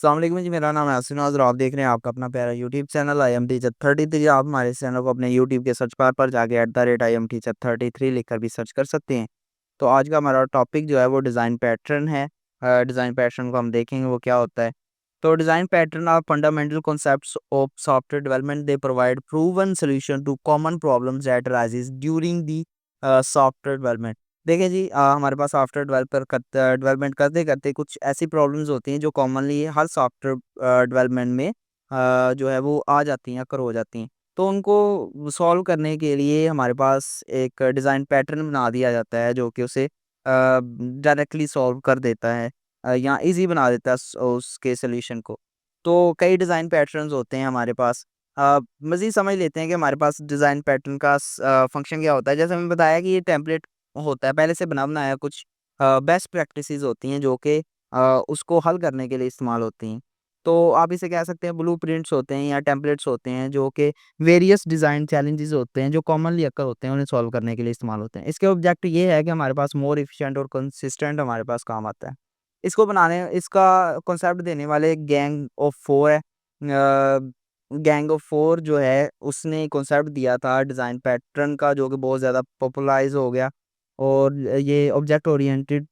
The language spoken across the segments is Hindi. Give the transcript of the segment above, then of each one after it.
अस्सलाम वालेकुम जी, मेरा नाम है यासिन और आप देख रहे हैं आपका अपना प्यारा YouTube channel I am teacher 33। आप हमारे इस चैनल को अपने यूट्यूब के सर्च बार पर जाके @IMTeacher33 लिखकर भी सर्च कर सकते हैं। तो आज का हमारा टॉपिक जो है वो डिज़ाइन पैटर्न है। डिज़ाइन पैटर्न को हम देखेंगे वो क्या होता है। तो design pattern are fundamental concepts of software development. They provide proven solution to common problems that arises during the software development. देखिए जी, हमारे पास सॉफ्टवेयर डेवलपमेंट करते करते कुछ ऐसी प्रॉब्लम्स होती हैं जो कॉमनली हर सॉफ्टवेयर डेवलपमेंट में जो है वो आ जाती हैं, अकर हो जाती हैं। तो उनको सॉल्व करने के लिए हमारे पास एक डिज़ाइन पैटर्न बना दिया जाता है जो कि उसे डायरेक्टली सॉल्व कर देता है, या इजी बना देता है उसके सोल्यूशन को। तो कई डिज़ाइन पैटर्न्स होते हैं हमारे पास। मज़ीद समझ लेते हैं कि हमारे पास डिज़ाइन पैटर्न का फंक्शन क्या होता है। जैसे मैंने बताया कि ये टेम्पलेट होता है, पहले से बना बनाया कुछ बेस्ट प्रैक्टिसेस होती हैं जो कि उसको हल करने के लिए इस्तेमाल होती हैं। तो आप इसे कह सकते हैं ब्लूप्रिंट्स होते हैं या टेम्पलेट्स होते हैं जो कि वेरियस डिज़ाइन चैलेंजेस होते हैं जो कॉमनली अकर होते हैं, उन्हें सॉल्व करने के लिए इस्तेमाल होते हैं। इसके ऑब्जेक्ट ये है कि हमारे पास मोर एफिशिएंट और कंसिस्टेंट हमारे पास काम आता है। इसका कॉन्सेप्ट देने वाले गैंग ऑफ फोर है। गैंग ऑफ फोर जो है उसने कॉन्सेप्ट दिया था डिज़ाइन पैटर्न का, जो कि बहुत ज़्यादा पॉपुलराइज हो गया। और ये ऑब्जेक्ट ओरिएंटेड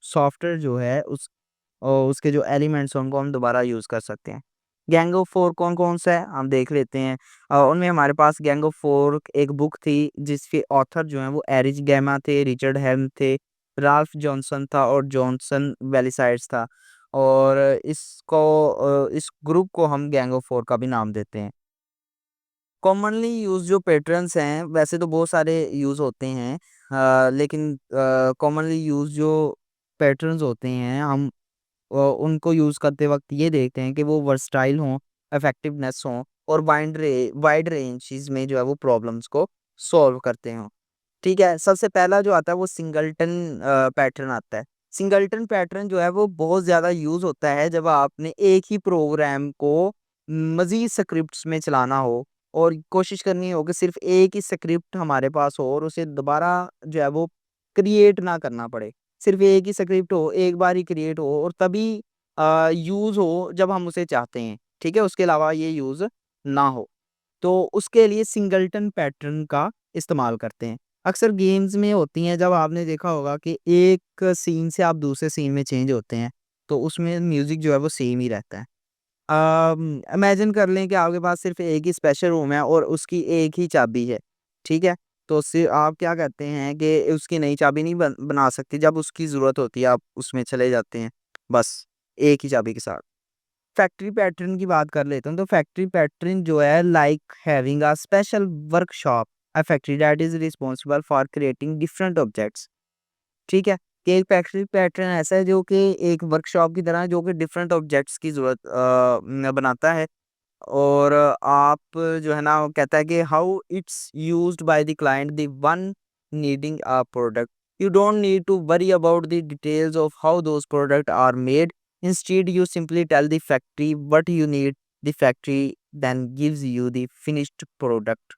सॉफ्टवेयर जो है उसके जो एलिमेंट्स हैं उनको हम दोबारा यूज़ कर सकते हैं। गैंग ऑफ फोर कौन कौन सा है हम देख लेते हैं। उनमें हमारे पास गैंग ऑफ फोर एक बुक थी जिसके ऑथर जो हैं वो एरिच गैमा थे, रिचर्ड हेल्म थे, राल्फ जॉनसन था और जॉनसन वेलिसाइड्स था। और इस ग्रुप को हम गैंग ऑफ फोर का भी नाम देते हैं। कॉमनली यूज़ जो पैटर्न्स हैं वैसे तो बहुत सारे यूज़ होते हैं, लेकिन कॉमनली यूज़ जो पैटर्न्स होते हैं हम उनको यूज़ करते वक्त ये देखते हैं कि वो वर्सटाइल हों, इफेक्टिवनेस हों और वाइड रेंजेस में जो है वो प्रॉब्लम्स को सॉल्व करते हों। ठीक है, सबसे पहला जो आता है वो सिंगलटन पैटर्न आता है। सिंगलटन पैटर्न जो है वो बहुत ज़्यादा यूज़ होता है जब आपने एक ही प्रोग्राम को मज़ीद स्क्रिप्ट्स में चलाना हो और कोशिश करनी हो कि सिर्फ़ एक ही स्क्रिप्ट हमारे पास हो और उसे दोबारा जो है वो क्रिएट ना करना पड़े। सिर्फ़ एक ही स्क्रिप्ट हो, एक बार ही क्रिएट हो और तभी यूज़ हो जब हम उसे चाहते हैं, ठीक है? उसके अलावा ये यूज़ ना हो। तो उसके लिए सिंगलटन पैटर्न का इस्तेमाल करते हैं। अक्सर गेम्स में होती हैं, जब आपने देखा होगा कि एक सीन से आप दूसरे सीन में चेंज होते हैं, तो उसमें म्यूज़िक जो है वो सेम ही रहता है। इमेजिन कर लें कि आपके पास सिर्फ़ एक ही स्पेशल रूम है और उसकी एक ही चाबी है, ठीक है? तो उससे आप क्या करते हैं कि उसकी नई चाबी नहीं बना सकते, जब उसकी ज़रूरत होती है आप उसमें चले जाते हैं, बस एक ही चाबी के साथ। फैक्ट्री पैटर्न की बात कर लेते हैं, तो फैक्ट्री पैटर्न जो है like having a special workshop, a factory that is responsible for creating different objects. ठीक है? कि एक फैक्ट्री पैटर्न ऐसा है जो कि एक वर्कशॉप की तरह है जो कि डिफरेंट ऑब्जेक्ट्स की ज़रूरत बनाता है। और आप जो है ना वो कहता है कि how it's used by the client the one needing a product, you don't need to worry about the details of how those product are made, instead you simply tell the factory what you need, the factory then gives you the finished product.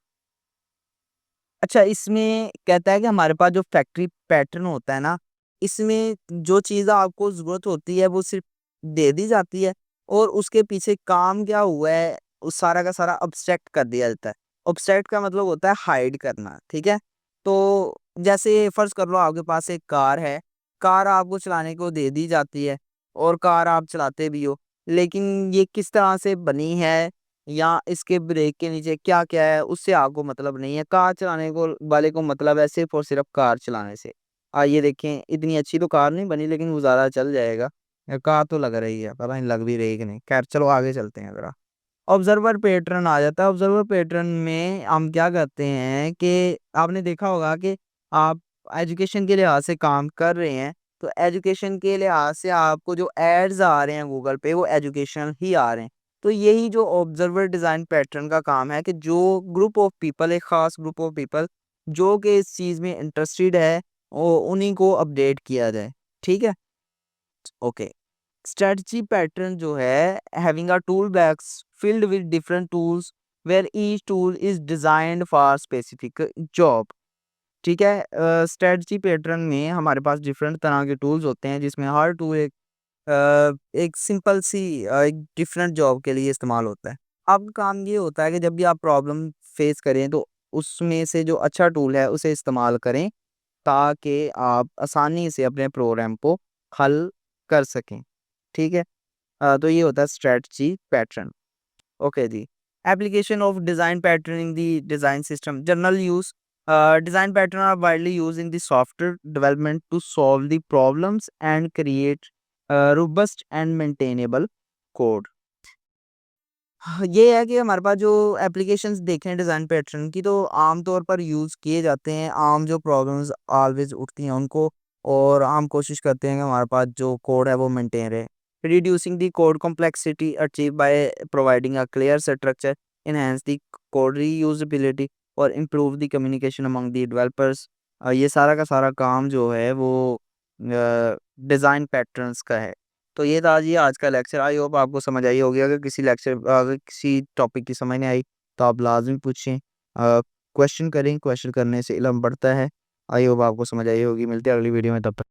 अच्छा, इसमें कहता है कि हमारे पास जो फैक्ट्री पैटर्न होता है ना, इसमें जो चीज़ आपको ज़रूरत होती है वो सिर्फ़ दे दी जाती है और उसके पीछे काम क्या हुआ है, उस सारा का सारा अब्स्ट्रैक्ट कर दिया जाता है। अब्स्ट्रैक्ट का मतलब होता है हाइड करना, ठीक है? तो जैसे फ़र्ज़ कर लो आपके पास एक कार है, कार आपको चलाने को दे दी जाती है और कार आप चलाते भी हो, लेकिन ये किस तरह से बनी है या इसके ब्रेक के नीचे क्या-क्या है, उससे आपको मतलब नहीं है। कार चलाने को वाले को मतलब है सिर्फ़ और सिर्फ़ कार चलाने से। आइए देखें, इतनी अच्छी तो कार नहीं बनी लेकिन गुज़ारा चल जाएगा। कार तो लग रही है, पता नहीं लग भी रही है कि नहीं। ख़ैर चलो आगे चलते हैं ज़रा। ऑब्ज़र्वर पैटर्न आ जाता है। ऑब्ज़र्वर पैटर्न में हम क्या करते हैं कि आपने देखा होगा कि आप एजुकेशन के लिहाज़ से काम कर रहे हैं, तो एजुकेशन के लिहाज़ से आपको जो एड्स आ रहे हैं गूगल पे वो एजुकेशनल ही आ रहे हैं। तो यही जो ऑब्ज़र्वर डिज़ाइन पैटर्न का काम है कि जो ग्रुप ऑफ पीपल, एक ख़ास ग्रुप ऑफ पीपल जो कि इस चीज़ में इंटरेस्टेड है, उन्हीं को अपडेट किया जाए। ठीक है? ओके। स्ट्रेटजी पैटर्न जो है having a tool box filled with different tools where each tool is designed for specific job। ठीक है? स्ट्रेटजी पैटर्न में हमारे पास डिफरेंट तरह के टूल्स होते हैं जिसमें हर टूल एक एक सिंपल सी एक डिफरेंट जॉब के लिए इस्तेमाल होता है। आपका काम ये होता है कि जब भी आप प्रॉब्लम फेस करें तो उसमें से जो अच्छा टूल है उसे इस्तेमाल करें, ताकि आप आसानी से अपने प्रोग्राम को हल कर सकें। ठीक है? तो ये होता है स्ट्रेटजी पैटर्न। ओके जी। Application of design pattern in the design system, general use. Design pattern are widely used in the software development to solve the problems and create robust and maintainable code. हाँ, ये है कि हमारे पास जो एप्लीकेशंस देखें डिज़ाइन पैटर्न की, तो आम तौर पर यूज़ किए जाते हैं आम जो प्रॉब्लम्स ऑलवेज उठती हैं उनको, और हम कोशिश करते हैं कि हमारे पास जो कोड है वो मेंटेन रहे। Reducing the code complexity achieve by providing a clear structure, enhance the code reusability और improve the communication among the developers. ये सारा का सारा काम जो है वो डिज़ाइन पैटर्न्स का है। तो ये था जी आज का लेक्चर। आई होप आपको समझ आई होगी। अगर किसी टॉपिक की समझ नहीं आई तो आप लाज़मी पूछें। क्वेश्चन करें, क्वेश्चन करने से इल्म बढ़ता है। आई होप आपको समझ आई होगी। मिलते हैं अगली वीडियो में, तब तक।